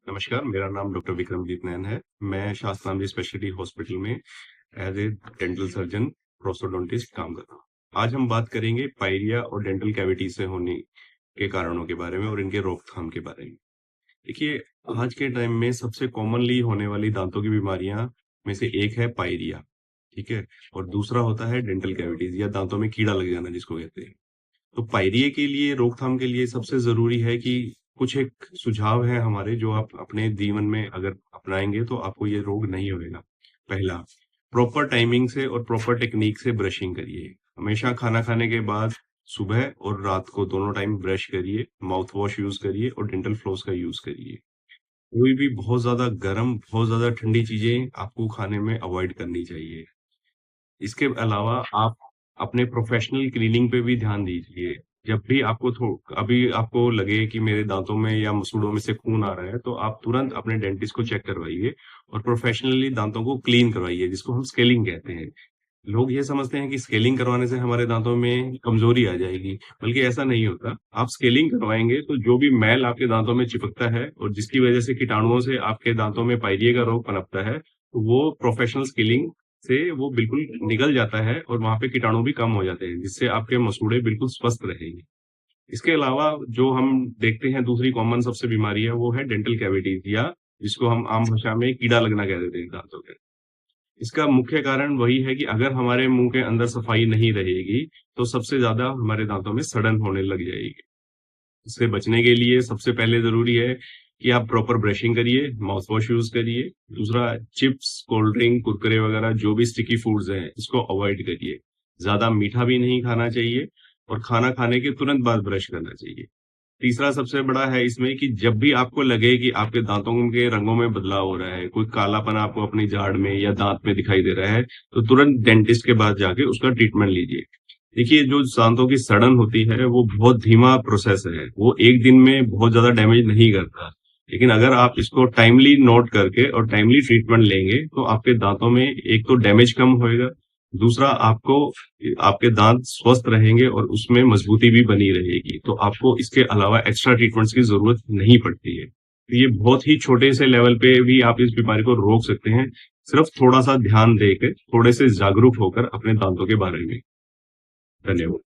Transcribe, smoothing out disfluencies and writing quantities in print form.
नमस्कार, मेरा नाम डॉक्टर विक्रमजीत नैन है। मैं शास्त्रांजलि स्पेशलिटी हॉस्पिटल में as a dental surgeon prosthodontist काम कर रहा हूँ। आज हम बात करेंगे पायरिया और डेंटल कैविटी से होने के कारणों के बारे में और इनके रोकथाम के बारे में। देखिए, आज के टाइम में सबसे कॉमनली होने वाली दांतों की बीमारियां में से एक है पायरिया, ठीक है, और दूसरा होता है डेंटल कैविटीज या दांतों में कीड़ा लग जाना जिसको कहते हैं। तो पायरिया के लिए रोकथाम के लिए सबसे जरूरी है कि कुछ एक सुझाव है हमारे जो आप अपने जीवन में अगर अपनाएंगे तो आपको ये रोग नहीं होएगा। पहला, प्रॉपर टाइमिंग से और प्रॉपर टेक्निक से ब्रशिंग करिए। हमेशा खाना खाने के बाद सुबह और रात को दोनों टाइम ब्रश करिए, माउथ वॉश यूज करिए और डेंटल फ्लॉस का यूज करिए। कोई भी बहुत ज्यादा गर्म, बहुत ज्यादा ठंडी चीजें आपको खाने में अवॉइड करनी चाहिए। इसके अलावा आप अपने प्रोफेशनल क्लीनिंग पे भी ध्यान दीजिए। जब भी आपको अभी आपको लगे कि मेरे दांतों में या मसूड़ों में से खून आ रहा है, तो आप तुरंत अपने डेंटिस्ट को चेक करवाइए और प्रोफेशनली दांतों को क्लीन करवाइए, जिसको हम स्केलिंग कहते हैं। लोग ये समझते हैं कि स्केलिंग करवाने से हमारे दांतों में कमजोरी आ जाएगी, बल्कि ऐसा नहीं होता। आप स्केलिंग करवाएंगे तो जो भी मैल आपके दांतों में चिपकता है और जिसकी वजह से कीटाणुओं से आपके दांतों में पायरिया का रोग पनपता है, तो वो प्रोफेशनल स्केलिंग से वो बिल्कुल निकल जाता है और वहां पे कीटाणु भी कम हो जाते हैं, जिससे आपके मसूड़े बिल्कुल स्वस्थ रहेंगे। इसके अलावा जो हम देखते हैं दूसरी कॉमन सबसे बीमारी है, वो है डेंटल कैविटीज या जिसको हम आम भाषा में कीड़ा लगना कह देते हैं दांतों के। इसका मुख्य कारण वही है कि अगर हमारे मुंह के अंदर सफाई नहीं रहेगी, तो सबसे ज्यादा हमारे दांतों में सड़न होने लग जाएगी। इससे बचने के लिए सबसे पहले जरूरी है कि आप प्रॉपर ब्रशिंग करिए, माउथ वॉश यूज करिए। दूसरा, चिप्स, कोल्ड ड्रिंक, कुरकुरे वगैरह जो भी स्टिकी फूड्स हैं, इसको अवॉइड करिए। ज्यादा मीठा भी नहीं खाना चाहिए और खाना खाने के तुरंत बाद ब्रश करना चाहिए। तीसरा सबसे बड़ा है इसमें कि जब भी आपको लगे कि आपके दांतों के रंगों में बदलाव हो रहा है, कोई कालापन आपको अपनी जाड़ में या दांत में दिखाई दे रहा है, तो तुरंत डेंटिस्ट के पास जाके उसका ट्रीटमेंट लीजिए। देखिए, जो दांतों की सड़न होती है वो बहुत धीमा प्रोसेस है, वो एक दिन में बहुत ज्यादा डैमेज नहीं करता। लेकिन अगर आप इसको टाइमली नोट करके और टाइमली ट्रीटमेंट लेंगे, तो आपके दांतों में एक तो डैमेज कम होएगा, दूसरा आपको आपके दांत स्वस्थ रहेंगे और उसमें मजबूती भी बनी रहेगी। तो आपको इसके अलावा एक्स्ट्रा ट्रीटमेंट्स की जरूरत नहीं पड़ती है। तो ये बहुत ही छोटे से लेवल पे भी आप इस बीमारी को रोक सकते हैं, सिर्फ थोड़ा सा ध्यान देकर, थोड़े से जागरूक होकर अपने दांतों के बारे में। धन्यवाद।